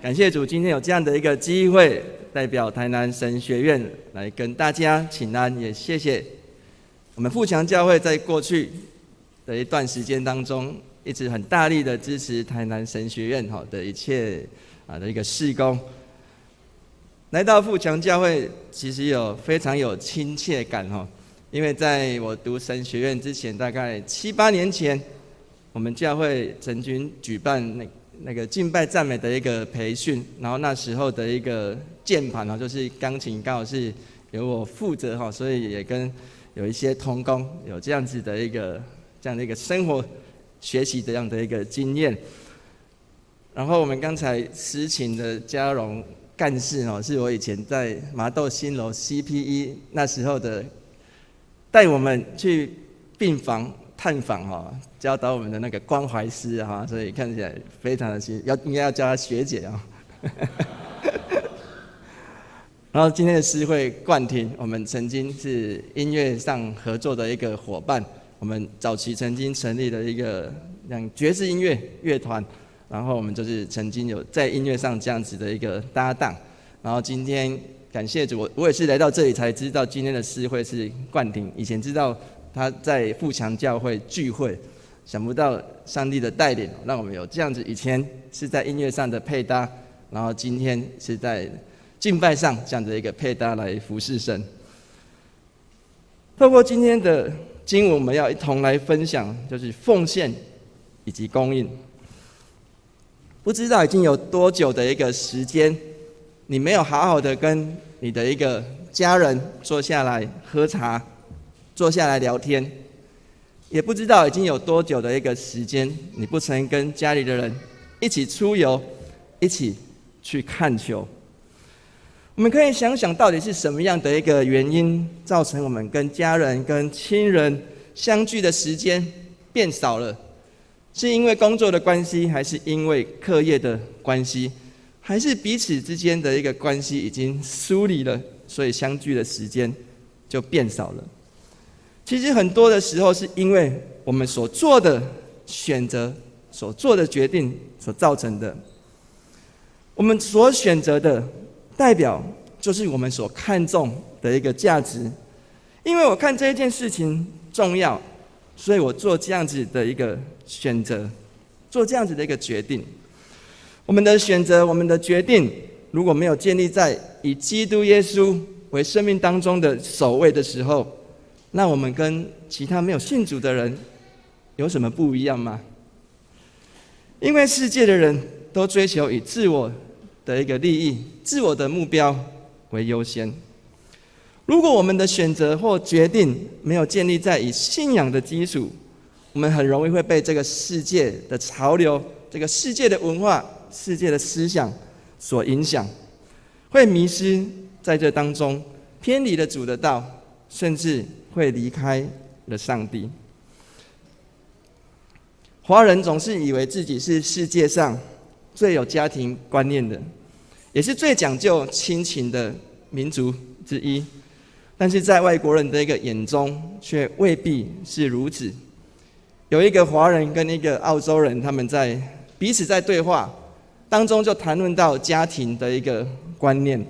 感谢主，今天有这样的一个机会，代表台南神学院来跟大家请安，也谢谢我们富强教会在过去的一段时间当中，一直很大力的支持台南神学院的一切的一个事工。来到富强教会，其实非常有亲切感因为在我读神学院之前，大概7、8年前，我们教会曾经举办那个敬拜赞美的一个培训，然后那时候的一个键盘就是钢琴，刚好是由我负责所以也跟有一些同工有这样的一个生活学习这样的一个经验。然后我们刚才诗琴的嘉荣干事是我以前在麻豆新楼 CPE 那时候的，带我们去病房探访教导我们的那个关怀师所以看起来非常的应该要叫她学姐然后今天的诗会冠廷，我们曾经是音乐上合作的一个伙伴，我们早期曾经成立了一个爵士音乐乐团，然后我们就是曾经有在音乐上这样子的一个搭档。然后今天感谢主，我也是来到这里才知道今天的诗会是冠廷，以前知道他在富强教会聚会，想不到上帝的带领让我们有这样子，以前是在音乐上的配搭，然后今天是在敬拜上这样的一个配搭来服侍神。透过今天的经文，我们要一同来分享，就是奉献以及供应。不知道已经有多久的一个时间，你没有好好的跟你的一个家人坐下来喝茶，坐下来聊天，也不知道已经有多久的一个时间，你不曾跟家里的人一起出游，一起去看球。我们可以想想，到底是什么样的一个原因，造成我们跟家人、跟亲人相聚的时间变少了？是因为工作的关系，还是因为课业的关系，还是彼此之间的一个关系已经疏离了，所以相聚的时间就变少了？其实很多的时候，是因为我们所做的选择、所做的决定所造成的。我们所选择的，代表就是我们所看重的一个价值。因为我看这一件事情重要，所以我做这样子的一个选择，做这样子的一个决定。我们的选择，我们的决定，如果没有建立在以基督耶稣为生命当中的首位的时候，那我们跟其他没有信主的人有什么不一样吗？因为世界的人都追求以自我的一个利益、自我的目标为优先。如果我们的选择或决定没有建立在以信仰的基础，我们很容易会被这个世界的潮流、这个世界的文化、世界的思想所影响，会迷失在这当中，偏离了主的道，甚至会离开了上帝。华人总是以为自己是世界上最有家庭观念的，也是最讲究亲情的民族之一，但是在外国人的一个眼中，却未必是如此。有一个华人跟一个澳洲人，他们在彼此在对话当中，就谈论到家庭的一个观念。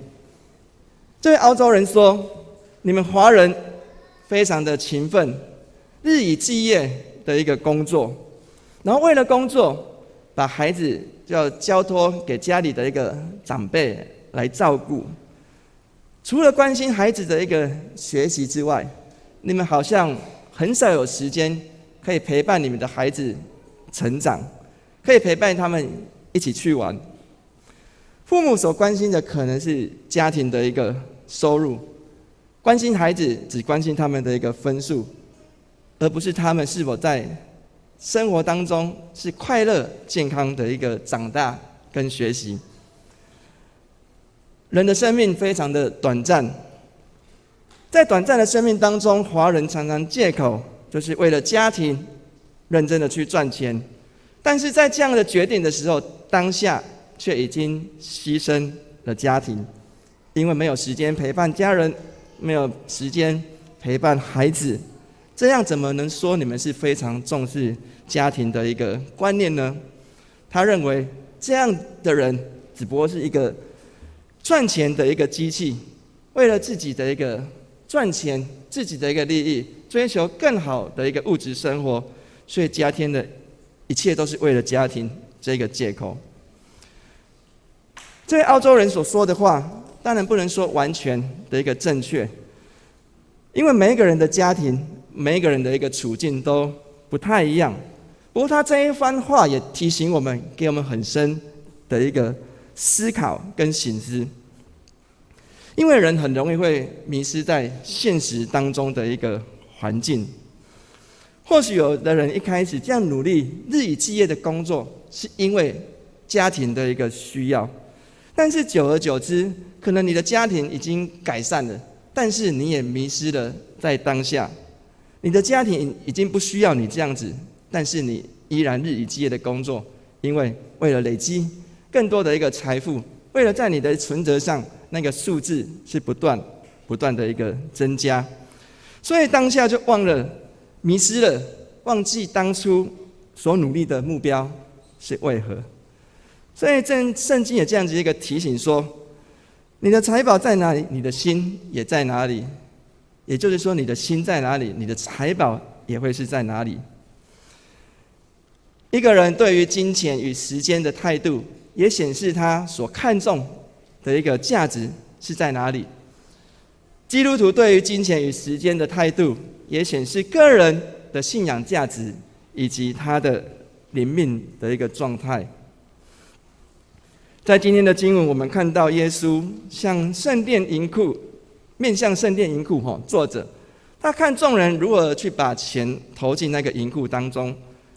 这位澳洲人说：“你们华人非常的勤奋，日以继夜的一个工作，然后为了工作，把孩子就要交托给家里的一个长辈来照顾。除了关心孩子的一个学习之外，你们好像很少有时间可以陪伴你们的孩子成长，可以陪伴他们一起去玩。父母所关心的可能是家庭的一个收入，关心孩子只关心他们的一个分数，而不是他们是否在生活当中是快乐健康的一个长大跟学习。人的生命非常的短暂，在短暂的生命当中，华人常常借口就是为了家庭认真的去赚钱，但是在这样的决定的时候，当下却已经牺牲了家庭，因为没有时间陪伴家人，没有时间陪伴孩子，这样怎么能说你们是非常重视家庭的一个观念呢？他认为这样的人只不过是一个赚钱的一个机器，为了自己的一个赚钱、自己的一个利益，追求更好的一个物质生活，所以家庭的一切都是为了家庭这个借口。这位澳洲人所说的话，当然不能说完全的一个正确，因为每一个人的家庭、每一个人的一个处境都不太一样。不过他这一番话也提醒我们，给我们很深的一个思考跟省思。因为人很容易会迷失在现实当中的一个环境。或许有的人一开始这样努力、日以继夜的工作，是因为家庭的一个需要。但是久而久之，可能你的家庭已经改善了，但是你也迷失了在当下。你的家庭已经不需要你这样子，但是你依然日以继夜的工作，因为为了累积更多的一个财富，为了在你的存折上那个数字是不断的一个增加，所以当下就忘了、迷失了，忘记当初所努力的目标是为何。所以圣经也这样子一个提醒说，你的财宝在哪里，你的心也在哪里。也就是说，你的心在哪里，你的财宝也会是在哪里。一个人对于金钱与时间的态度，也显示他所看重的一个价值是在哪里。基督徒对于金钱与时间的态度，也显示个人的信仰价值以及他的灵命的一个状态。在今天的经文，我们看到耶稣向圣殿银库面向圣殿银库坐着，他看众人如何去把钱投进那个银库当中，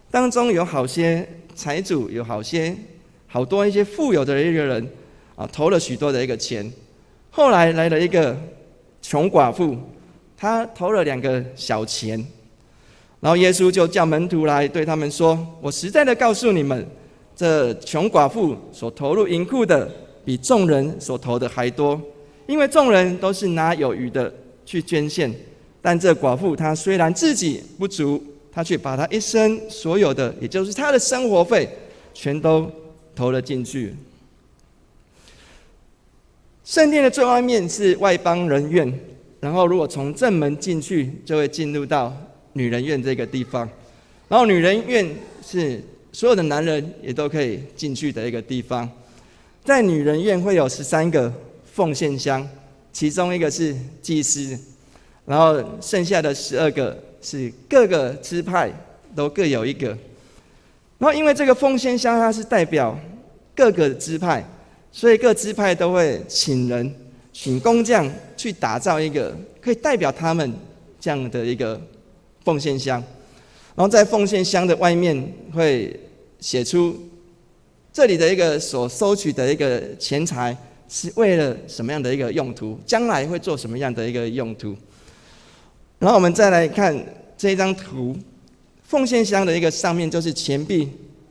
当中有好些财主，有好多一些富有的一个人投了许多的一个钱。后来来了一个穷寡妇，她投了2个小钱，然后耶稣就叫门徒来对他们说：“我实在的告诉你们，这穷寡妇所投入银库的，比众人所投的还多。因为众人都是拿有余的去捐献，但这寡妇她虽然自己不足，她却把她一生所有的，也就是她的生活费，全都投了进去。”圣殿的最外面是外邦人院，然后如果从正门进去，就会进入到女人院这个地方。然后女人院是所有的男人也都可以进去的一个地方。在女人院会有13个奉献箱，其中一个是祭司，然后剩下的12个是各个支派都各有一个。然后因为这个奉献箱它是代表各个支派，所以各支派都会请工匠去打造一个可以代表他们这样的一个奉献箱。然后在奉献箱的外面会写出这里的一个所收取的一个钱财是为了什么样的一个用途，将来会做什么样的一个用途。然后我们再来看这一张图，奉献箱的一个上面就是钱币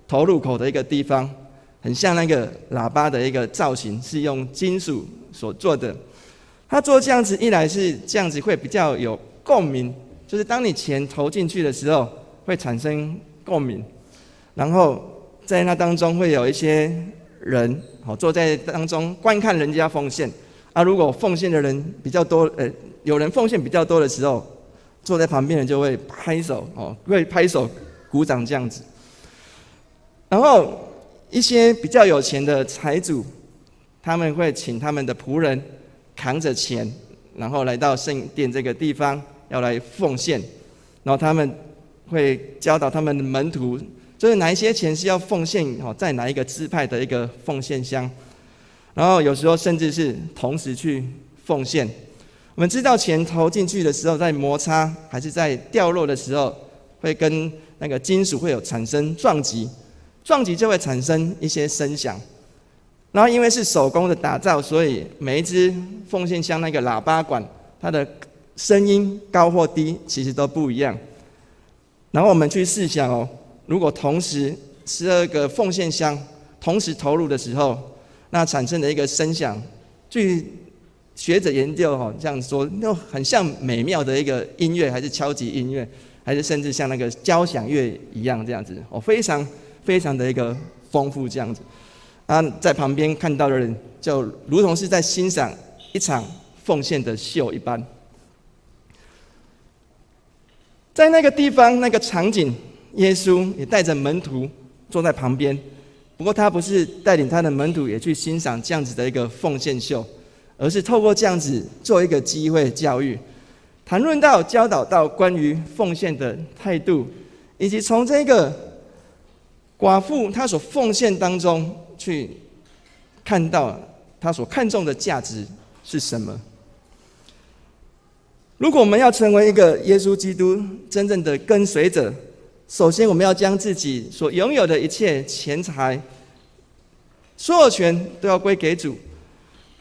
投入口的一个地方，很像那个喇叭的一个造型，是用金属所做的。它做这样子，一来是这样子会比较有共鸣，就是当你钱投进去的时候会产生共鸣，然后在那当中会有一些人坐在当中观看人家奉献啊。如果奉献的人比较多，有人奉献比较多的时候，坐在旁边的人就会拍手鼓掌这样子。然后一些比较有钱的财主，他们会请他们的仆人扛着钱，然后来到圣殿这个地方要来奉献。然后他们会教导他们的门徒，就是哪一些钱是要奉献在哪一个支派的一个奉献箱。然后有时候甚至是同时去奉献。我们知道钱投进去的时候，在摩擦还是在掉落的时候，会跟那个金属会有产生撞击，撞击就会产生一些声响。然后因为是手工的打造，所以每一只奉献箱那个喇叭管，它的声音高或低其实都不一样。然后我们去试想如果同时12个奉献箱同时投入的时候，那产生的一个声响，据学者研究这样说，那很像美妙的一个音乐，还是敲击音乐，还是甚至像那个交响乐一样这样子非常非常的一个丰富这样子。在旁边看到的人，就如同是在欣赏一场奉献的秀一般。在那个地方、那个场景，耶稣也带着门徒坐在旁边。不过他不是带领他的门徒也去欣赏这样子的一个奉献秀，而是透过这样子做一个机会教育，谈论到、教导到关于奉献的态度，以及从这个寡妇她所奉献当中去看到她所看重的价值是什么。如果我们要成为一个耶稣基督真正的跟随者，首先我们要将自己所拥有的一切钱财、所有权都要归给主。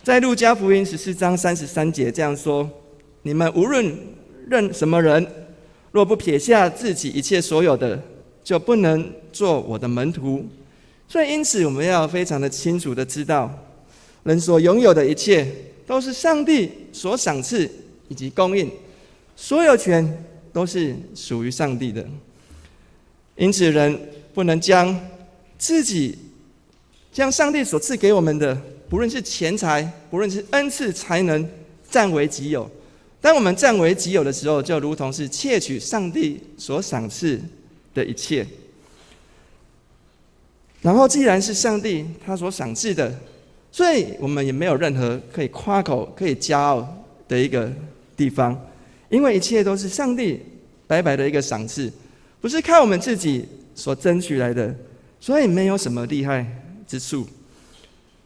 在路加福音14章33节这样说：你们无论认什么人，若不撇下自己一切所有的，就不能做我的门徒。所以因此我们要非常的清楚的知道，人所拥有的一切都是上帝所赏赐以及供应，所有权都是属于上帝的。因此人不能将上帝所赐给我们的，不论是钱财，不论是恩赐才能，占为己有。当我们占为己有的时候，就如同是窃取上帝所赏赐的一切。然后既然是上帝他所赏赐的，所以我们也没有任何可以夸口、可以骄傲的一个地方，因为一切都是上帝白白的一个赏赐，不是靠我们自己所争取来的，所以没有什么厉害之处。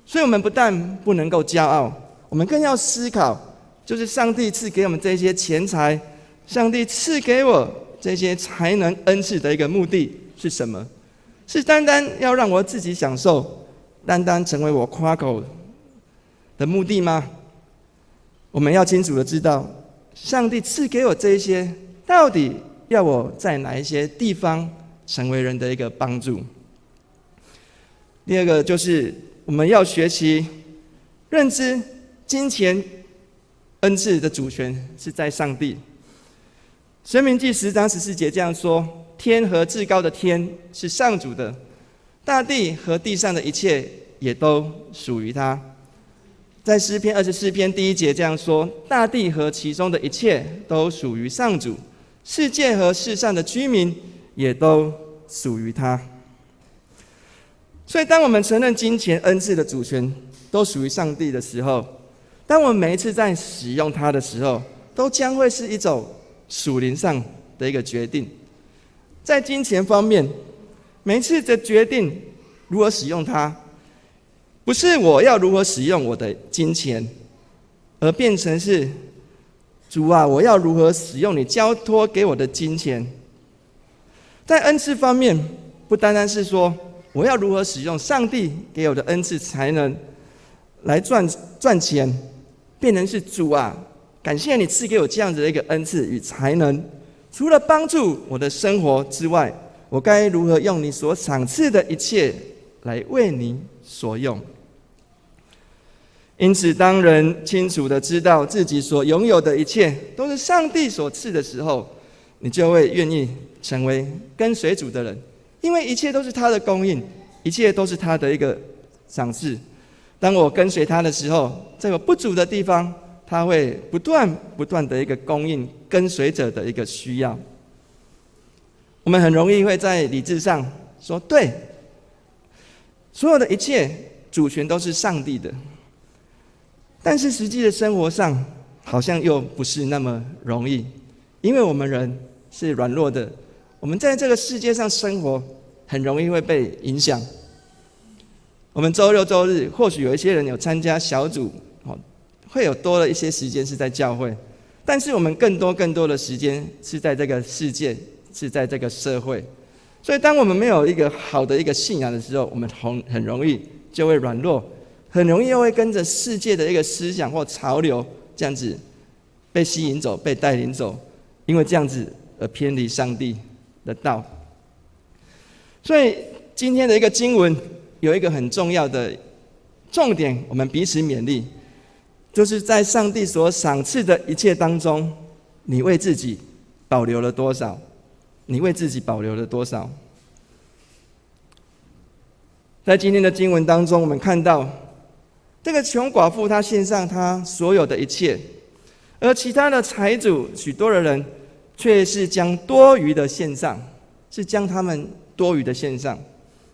所以我们不但不能够骄傲，我们更要思考，就是上帝赐给我们这些钱财，上帝赐给我这些才能恩赐的一个目的是什么？是单单要让我自己享受，单单成为我夸口的目的吗？我们要清楚的知道，上帝赐给我这些，到底要我在哪一些地方成为人的一个帮助。第二个就是我们要学习认知金钱恩赐的主权是在上帝。申命记10章14节这样说：天和至高的天是上主的，大地和地上的一切也都属于他。在诗篇24篇1节这样说：大地和其中的一切都属于上主，世界和世上的居民也都属于他。所以当我们承认金钱恩赐的主权都属于上帝的时候，当我们每一次在使用它的时候，都将会是一种属灵上的一个决定。在金钱方面，每一次的决定如何使用它，不是我要如何使用我的金钱，而变成是主啊，我要如何使用你交托给我的金钱。在恩赐方面，不单单是说我要如何使用上帝给我的恩赐才能来赚钱，变成是主啊，感谢你赐给我这样子的一个恩赐与才能，除了帮助我的生活之外，我该如何用你所赏赐的一切来为你所用。因此当人清楚的知道自己所拥有的一切都是上帝所赐的时候，你就会愿意成为跟随主的人，因为一切都是他的供应，一切都是他的一个赏赐。当我跟随他的时候，在我不足的地方，他会不断的一个供应跟随者的一个需要。我们很容易会在理智上说，对，所有的一切主权都是上帝的，但是实际的生活上好像又不是那么容易，因为我们人是软弱的，我们在这个世界上生活很容易会被影响。我们周六周日或许有一些人有参加小组，会有多了一些时间是在教会，但是我们更多的时间是在这个世界，是在这个社会。所以当我们没有一个好的一个信仰的时候，我们很容易就会软弱，很容易又会跟着世界的一个思想或潮流这样子被吸引走，被带领走，因为这样子而偏离上帝的道。所以今天的一个经文有一个很重要的重点，我们彼此勉励，就是在上帝所赏赐的一切当中，你为自己保留了多少？你为自己保留了多少？在今天的经文当中，我们看到这个穷寡妇，她献上她所有的一切，而其他的财主许多的人却是将多余的献上，是将他们多余的献上。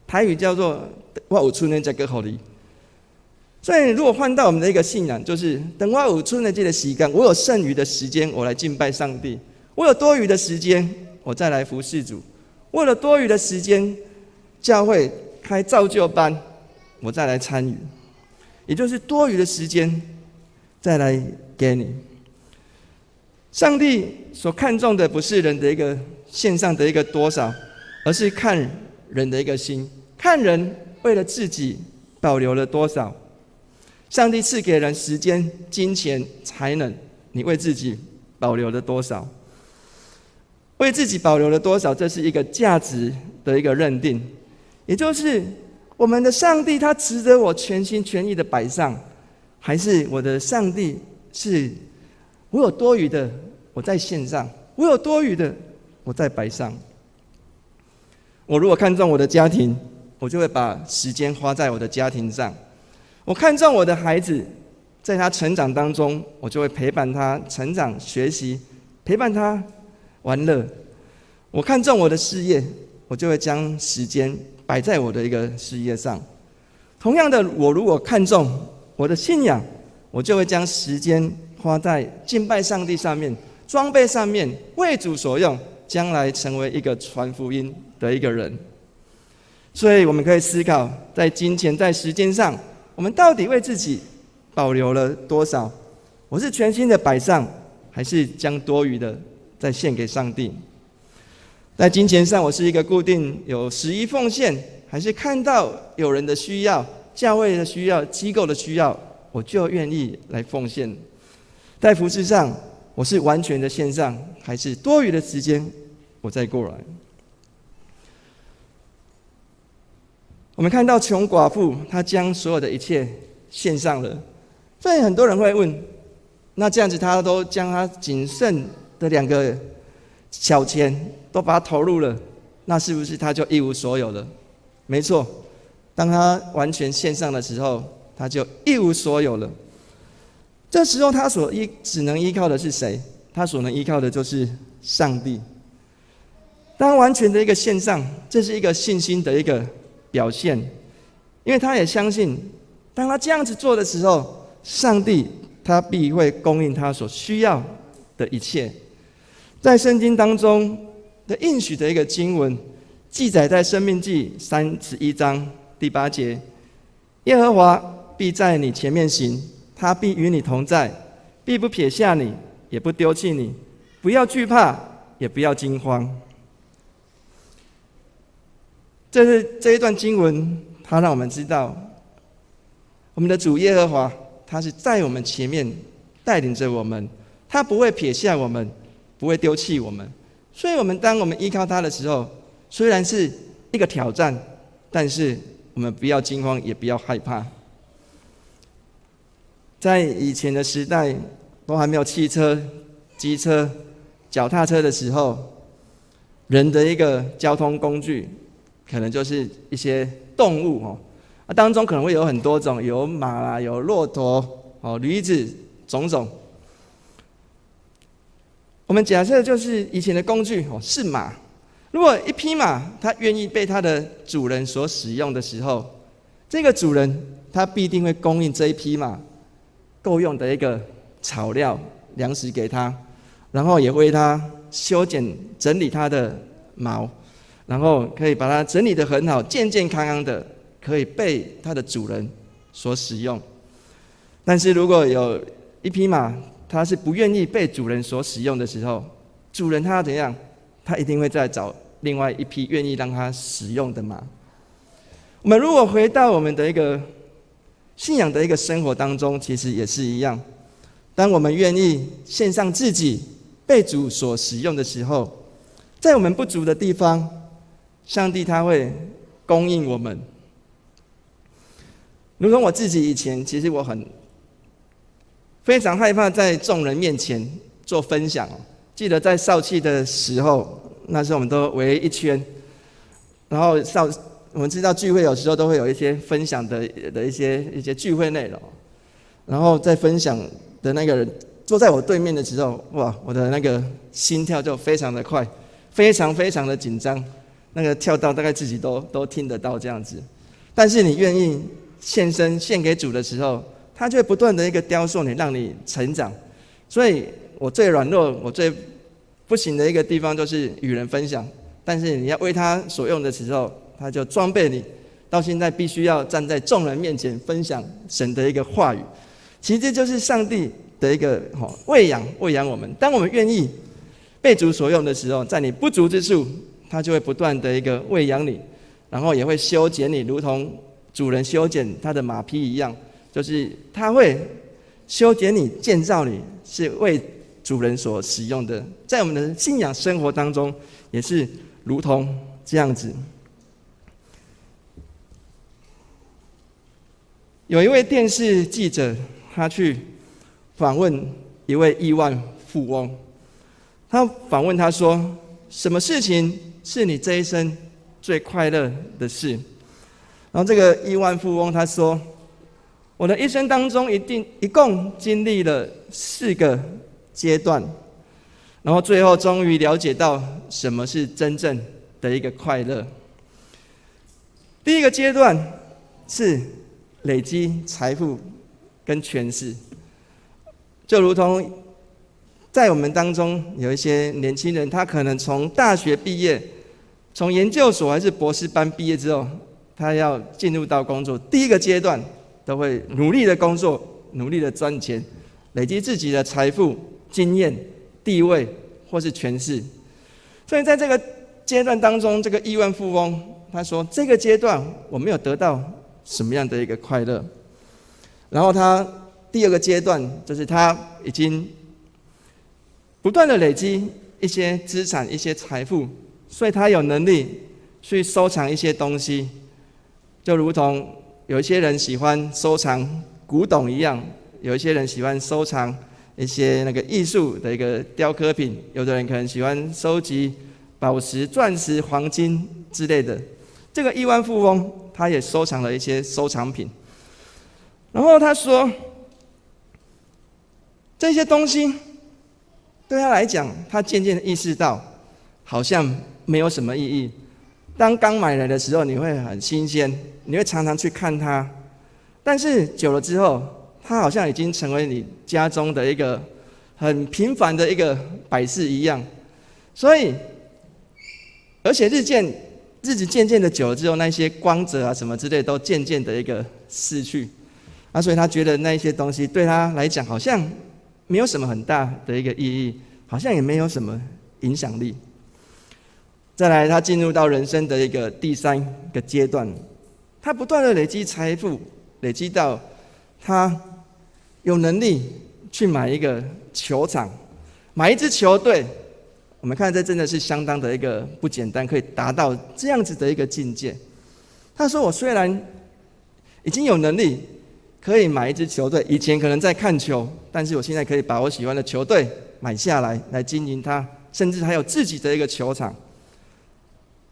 台语叫做“我有剩的这个给你”。所以，如果换到我们的一个信仰，就是等我有剩的这个时间，我有剩余的时间，我来敬拜上帝；我有多余的时间，我再来服侍主；我有多余的时间，教会开造就班，我再来参与。也就是多余的时间，再来给你。上帝所看重的不是人的一个献上的一个多少，而是看人的一个心，看人为了自己保留了多少。上帝赐给人时间、金钱、才能，你为自己保留了多少？为自己保留了多少？这是一个价值的一个认定，也就是我们的上帝，他值得我全心全意的摆上，还是我的上帝是我有多余的，我在献上；我有多余的，我在摆上。我如果看重我的家庭，我就会把时间花在我的家庭上。我看重我的孩子，在他成长当中，我就会陪伴他成长、学习，陪伴他玩乐。我看重我的事业，我就会将时间摆在我的一个事业上。同样的，我如果看重我的信仰，我就会将时间花在敬拜上帝上面、装备上面，为主所用，将来成为一个传福音的一个人。所以，我们可以思考，在金钱、在时间上，我们到底为自己保留了多少？我是全心的摆上，还是将多余的再献给上帝？在金钱上，我是一个固定有11奉献，还是看到有人的需要、教会的需要、机构的需要，我就愿意来奉献？在服事上，我是完全的献上，还是多余的时间我再过来？我们看到穷寡妇，她将所有的一切献上了。所以很多人会问：那这样子，她都将她仅剩的2个小钱都把它投入了，那是不是她就一无所有了？没错，当她完全献上的时候，她就一无所有了。这时候，她只能依靠的是谁？她所能依靠的就是上帝。当完全的一个献上，这是一个信心的一个表现，因为他也相信，当他这样子做的时候，上帝他必会供应他所需要的一切。在圣经当中的应许的一个经文，记载在申命记31章第8节：耶和华必在你前面行，他必与你同在，必不撇下你，也不丢弃你。不要惧怕，也不要惊慌。这一段经文，它让我们知道，我们的主耶和华，他是在我们前面带领着我们，他不会撇下我们，不会丢弃我们。所以，当我们依靠他的时候，虽然是一个挑战，但是我们不要惊慌，也不要害怕。在以前的时代，都还没有汽车、机车、脚踏车的时候，人的一个交通工具，可能就是一些动物当中可能会有很多种，有马啦，有骆驼、驴子，种种。我们假设就是以前的工具是马，如果一匹马它愿意被它的主人所使用的时候，这个主人他必定会供应这一匹马够用的一个草料、粮食给他，然后也为他修剪、整理他的毛。然后可以把它整理得很好，健健康康的，可以被它的主人所使用。但是如果有一匹马，它是不愿意被主人所使用的时候，主人他要怎样？他一定会再找另外一匹愿意让他使用的马。我们如果回到我们的一个信仰的一个生活当中，其实也是一样。当我们愿意献上自己，被主所使用的时候，在我们不足的地方，上帝他会供应我们。如同我自己以前，其实我非常害怕在众人面前做分享。记得在少气的时候，那时候我们都围一圈，然后我们知道聚会有时候都会有一些分享的一些聚会内容，然后在分享的那个人坐在我对面的时候，哇，我的那个心跳就非常的快，非常非常的紧张，那个跳到大概自己都听得到这样子。但是你愿意献身献给主的时候，他就会不断的一个雕塑你，让你成长。所以我最软弱，我最不行的一个地方就是与人分享，但是你要为他所用的时候，他就装备你，到现在必须要站在众人面前分享神的一个话语。其实这就是上帝的一个喂养我们。当我们愿意被主所用的时候，在你不足之处，他就会不断的一个喂养你，然后也会修剪你，如同主人修剪他的马匹一样，就是他会修剪你、建造你，是为主人所使用的。在我们的信仰生活当中，也是如同这样子。有一位电视记者，他去访问一位亿万富翁，他访问他说：“什么事情是你这一生最快乐的事？”然后这个亿万富翁他说：“我的一生当中一共经历了4个阶段，然后最后终于了解到什么是真正的一个快乐。第一个阶段是累积财富跟权势，就如同在我们当中有一些年轻人，他可能从大学毕业，从研究所还是博士班毕业之后，他要进入到工作，第一个阶段都会努力的工作，努力的赚钱，累积自己的财富、经验、地位或是权势。所以在这个阶段当中，这个亿万富翁他说，这个阶段我没有得到什么样的一个快乐。然后他第二个阶段就是他已经不断的累积一些资产、一些财富，所以他有能力去收藏一些东西，就如同有一些人喜欢收藏古董一样，有一些人喜欢收藏一些那个艺术的一个雕刻品，有的人可能喜欢收集宝石、钻石、黄金之类的。这个亿万富翁他也收藏了一些收藏品，然后他说，这些东西对他来讲，他渐渐的意识到好像没有什么意义。当刚买来的时候，你会很新鲜，你会常常去看它，但是久了之后，它好像已经成为你家中的一个很平凡的一个摆饰一样。所以而且日子渐渐的久了之后，那些光泽啊什么之类都渐渐的一个逝去，所以他觉得那些东西对他来讲好像没有什么很大的一个意义，好像也没有什么影响力。再来，他进入到人生的一个第3个阶段，他不断的累积财富，累积到他有能力去买一个球场，买一支球队。我们看这真的是相当的一个不简单，可以达到这样子的一个境界。他说，我虽然已经有能力可以买一支球队，以前可能在看球，但是我现在可以把我喜欢的球队买下来经营它，甚至还有自己的一个球场。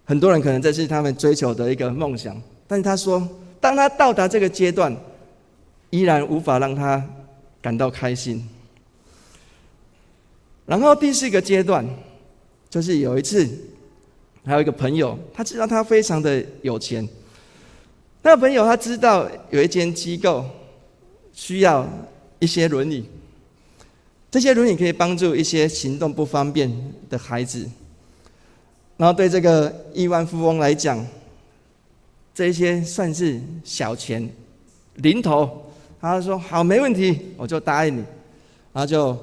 很多人可能这是他们追求的一个梦想，但是他说，当他到达这个阶段，依然无法让他感到开心。然后第4个阶段，就是有一次，还有一个朋友，他知道他非常的有钱。那个朋友他知道有一间机构需要一些轮椅，这些轮椅可以帮助一些行动不方便的孩子。然后对这个亿万富翁来讲，这些算是小钱零头。他说：“好，没问题，我就答应你。”然后就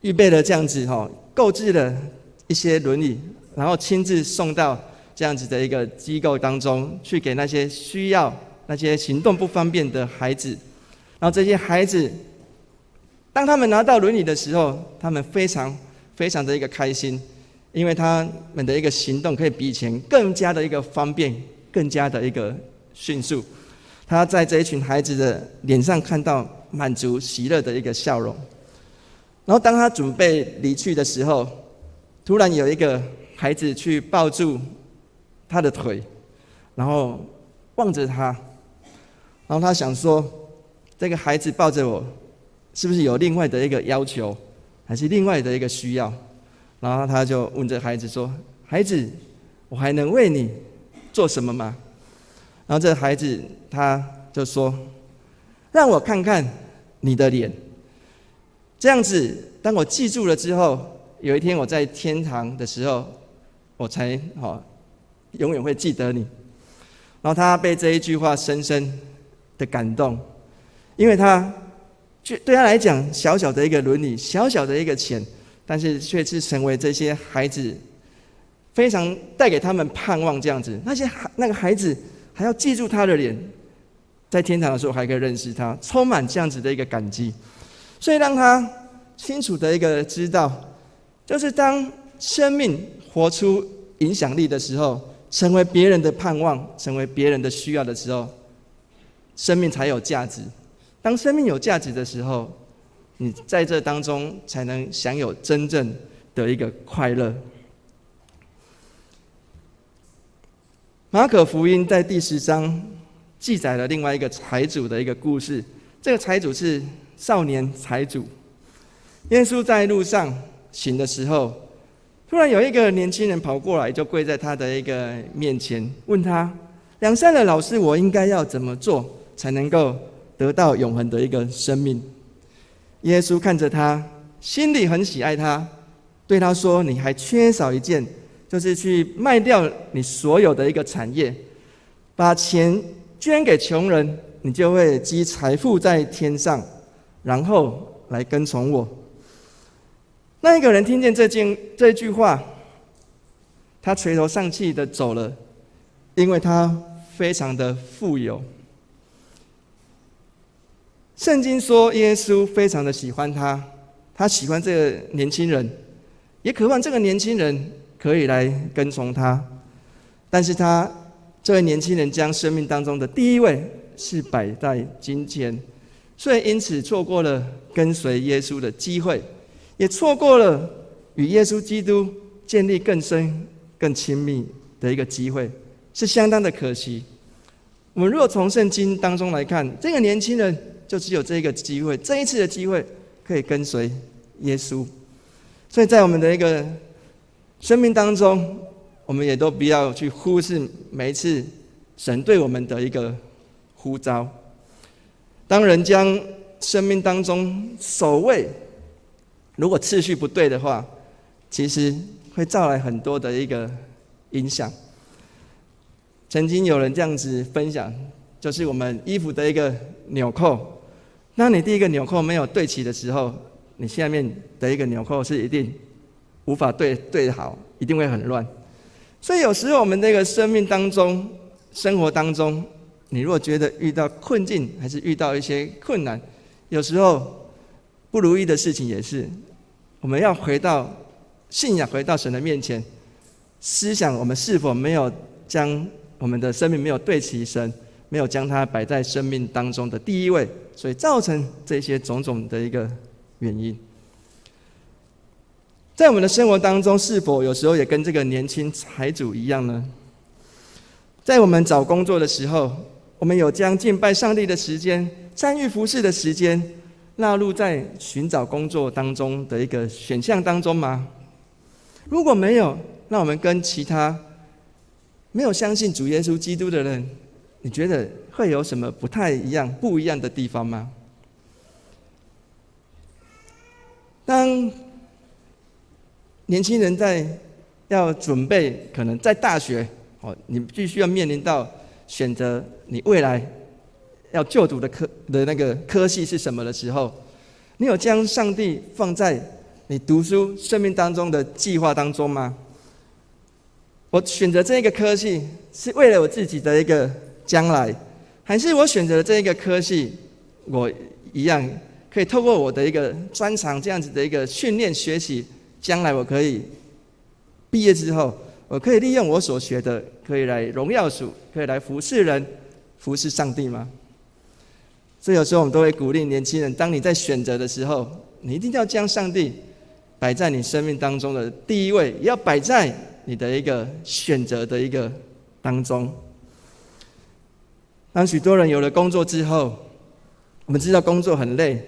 预备了这样子购置了一些轮椅，然后亲自送到这样子的一个机构当中去，给那些需要、那些行动不方便的孩子。然后这些孩子，当他们拿到轮椅的时候，他们非常非常的一个开心，因为他们的一个行动可以比以前更加的一个方便，更加的一个迅速。他在这一群孩子的脸上看到满足喜乐的一个笑容。然后当他准备离去的时候，突然有一个孩子去抱住他的腿，然后望着他，然后他想说，这个孩子抱着我，是不是有另外的一个要求，还是另外的一个需要？然后他就问这孩子说：“孩子，我还能为你做什么吗？”然后这孩子他就说：“让我看看你的脸，这样子，当我记住了之后，有一天我在天堂的时候，我才永远会记得你。”然后他被这一句话深深的感动，因为对他来讲，小小的一个伦理，小小的一个钱，但是却是成为这些孩子非常带给他们盼望这样子。那个孩子还要记住他的脸，在天堂的时候还可以认识他，充满这样子的一个感激。所以让他清楚的一个知道，就是当生命活出影响力的时候，成为别人的盼望，成为别人的需要的时候，生命才有价值。当生命有价值的时候，你在这当中才能享有真正的一个快乐。马可福音在第10章记载了另外一个财主的一个故事。这个财主是少年财主。耶稣在路上行的时候，突然有一个年轻人跑过来，就跪在他的一个面前，问他：“良善的老师，我应该要怎么做，才能够得到永恒的一个生命？”耶稣看着他，心里很喜爱他，对他说：“你还缺少一件，就是去卖掉你所有的一个产业，把钱捐给穷人，你就会积财富在天上，然后来跟从我。”那一个人听见这句话，他垂头丧气的走了，因为他非常的富有。圣经说，耶稣非常的喜欢他，他喜欢这个年轻人，也渴望这个年轻人可以来跟从他。但是这位年轻人将生命当中的第一位是摆在金钱，所以因此错过了跟随耶稣的机会，也错过了与耶稣基督建立更深更亲密的一个机会，是相当的可惜。我们如果从圣经当中来看，这个年轻人就只有这个机会，这一次的机会可以跟随耶稣。所以在我们的一个生命当中，我们也都不要去忽视每一次神对我们的一个呼召。当人将生命当中首位，如果次序不对的话，其实会造来很多的一个影响。曾经有人这样子分享，就是我们衣服的一个纽扣，当你第一个纽扣没有对齐的时候，你下面的一个纽扣是一定无法对好，一定会很乱。所以有时候我们这个生命当中、生活当中，你如果觉得遇到困境，还是遇到一些困难，有时候不如意的事情也是，我们要回到信仰，回到神的面前，思想我们是否没有将我们的生命没有对齐神，没有将它摆在生命当中的第一位，所以造成这些种种的一个原因。在我们的生活当中，是否有时候也跟这个年轻财主一样呢？在我们找工作的时候，我们有将敬拜上帝的时间、参与服事的时间纳入在寻找工作当中的一个选项当中吗？如果没有，那我们跟其他没有相信主耶稣基督的人，你觉得会有什么不一样的地方吗？当年轻人要准备，可能在大学，你必须要面临到选择你未来要就读的那个科系是什么的时候，你有将上帝放在你读书生命当中的计划当中吗？我选择这个科系是为了我自己的一个将来，还是我选择了这一个科系，我一样可以透过我的一个专长这样子的一个训练学习，将来我可以毕业之后，我可以利用我所学的，可以来荣耀主，可以来服侍人，服侍上帝吗？所以有时候我们都会鼓励年轻人，当你在选择的时候，你一定要将上帝摆在你生命当中的第一位，也要摆在你的一个选择的一个当中。当许多人有了工作之后，我们知道工作很累，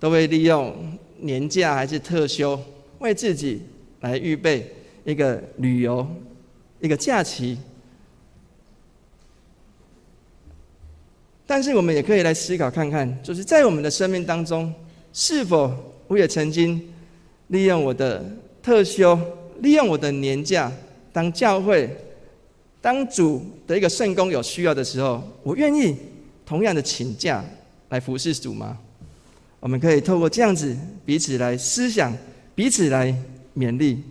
都会利用年假还是特休，为自己来预备一个旅游、一个假期。但是我们也可以来思考看看，就是在我们的生命当中，是否我也曾经利用我的特休，利用我的年假，当教会、当主的一个圣工有需要的时候，我愿意同样的请假来服侍主吗？我们可以透过这样子彼此来思想，彼此来勉励。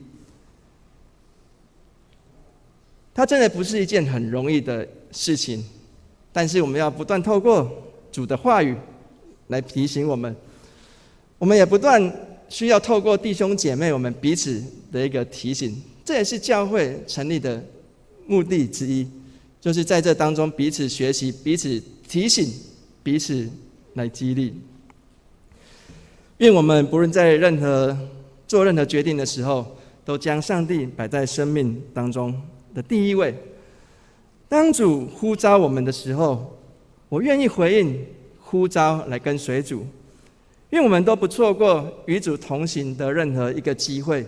它真的不是一件很容易的事情，但是我们要不断透过主的话语来提醒我们，我们也不断需要透过弟兄姐妹我们彼此的一个提醒，这也是教会成立的目的之一，就是在这当中彼此学习、彼此提醒、彼此来激励。愿我们不论在做任何决定的时候，都将上帝摆在生命当中的第一位。当主呼召我们的时候，我愿意回应呼召来跟随主。愿我们都不错过与主同行的任何一个机会，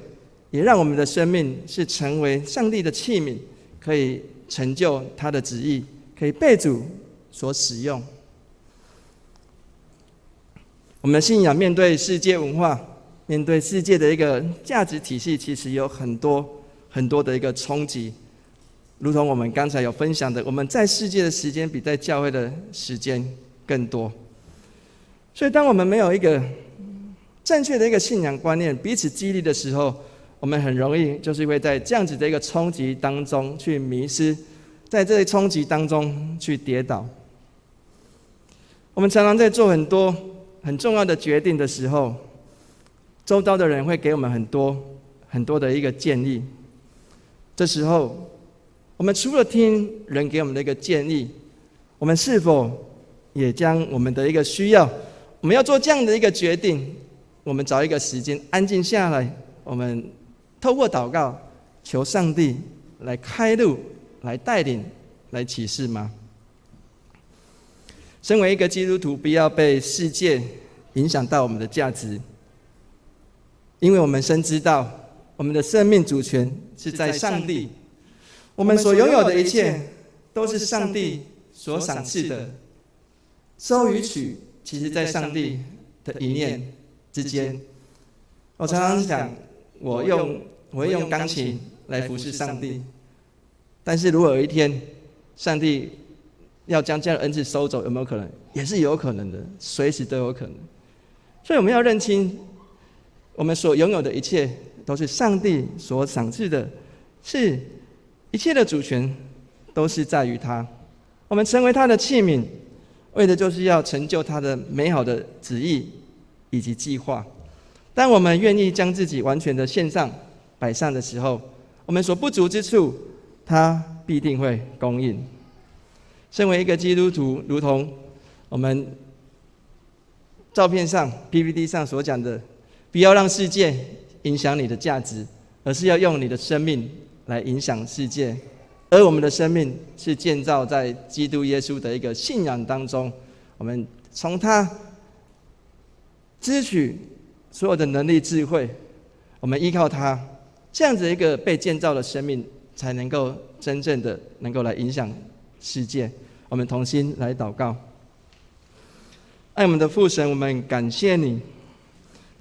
也让我们的生命是成为上帝的器皿，可以成就他的旨意，可以被主所使用。我们的信仰面对世界文化，面对世界的一个价值体系，其实有很多的一个冲击。如同我们刚才有分享的，我们在世界的时间比在教会的时间更多。所以当我们没有一个正确的一个信仰观念，彼此激励的时候，我们很容易就是会在这样子的一个冲击当中去迷失，在这些冲击当中去跌倒。我们常常在做很多很重要的决定的时候，周遭的人会给我们很多的一个建议。这时候，我们除了听人给我们的一个建议，我们是否也将我们的一个需要，我们要做这样的一个决定，我们找一个时间安静下来，我们透过祷告求上帝来开路、来带领、来启示吗？身为一个基督徒，不要被世界影响到我们的价值，因为我们深知道我们的生命主权是在上帝，我们所拥有的一切都是上帝所赏赐的，收与取其实在上帝的一念之间。我常常想，我会用钢琴来服侍上帝，但是如果有一天上帝要将这样的恩赐收走，有没有可能？也是有可能的，随时都有可能。所以我们要认清，我们所拥有的一切都是上帝所赏赐的，是一切的主权都是在于他。我们成为他的器皿，为的就是要成就他的美好的旨意以及计划。当我们愿意将自己完全的献上、摆上的时候，我们所不足之处，他必定会供应。身为一个基督徒，如同我们照片上 PPT 上所讲的，不要让世界影响你的价值，而是要用你的生命来影响世界。而我们的生命是建造在基督耶稣的一个信仰当中，我们从他支取所有的能力智慧，我们依靠他，这样子一个被建造的生命，才能够真正的能够来影响世界。我们同心来祷告。爱我们的父神，我们感谢你，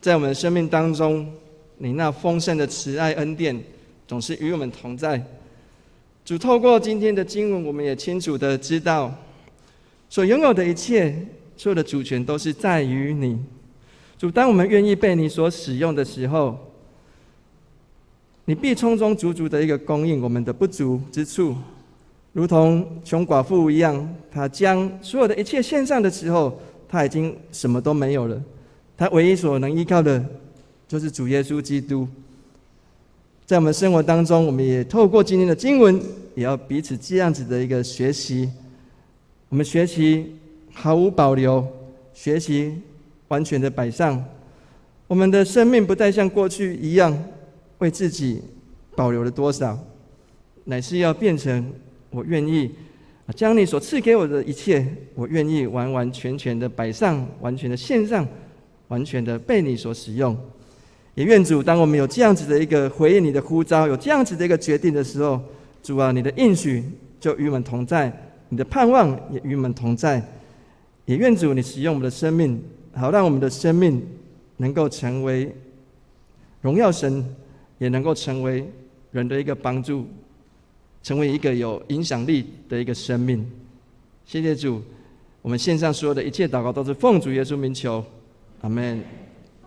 在我们的生命当中，你那丰盛的慈爱恩典总是与我们同在。主，透过今天的经文，我们也清楚的知道，所拥有的一切，所有的主权都是在于你。主，当我们愿意被你所使用的时候，你必充充足足的一个供应我们的不足之处，如同穷寡妇一样，她将所有的一切献上的时候，她已经什么都没有了，她唯一所能依靠的就是主耶稣基督。在我们生活当中，我们也透过今天的经文，也要彼此这样子的一个学习。我们学习毫无保留，学习完全的摆上。我们的生命不再像过去一样为自己保留了多少，乃是要变成我愿意将你所赐给我的一切，我愿意完完全全的摆上，完全的献上，完全的被你所使用。也愿主，当我们有这样子的一个回应你的呼召，有这样子的一个决定的时候，主啊，你的应许就与我们同在，你的盼望也与我们同在。也愿主你使用我们的生命，好让我们的生命能够成为荣耀神，也能够成为人的一个帮助，成为一个有影响力的一个生命。谢谢主，我们线上所有的一切祷告都是奉主耶稣名求，阿们。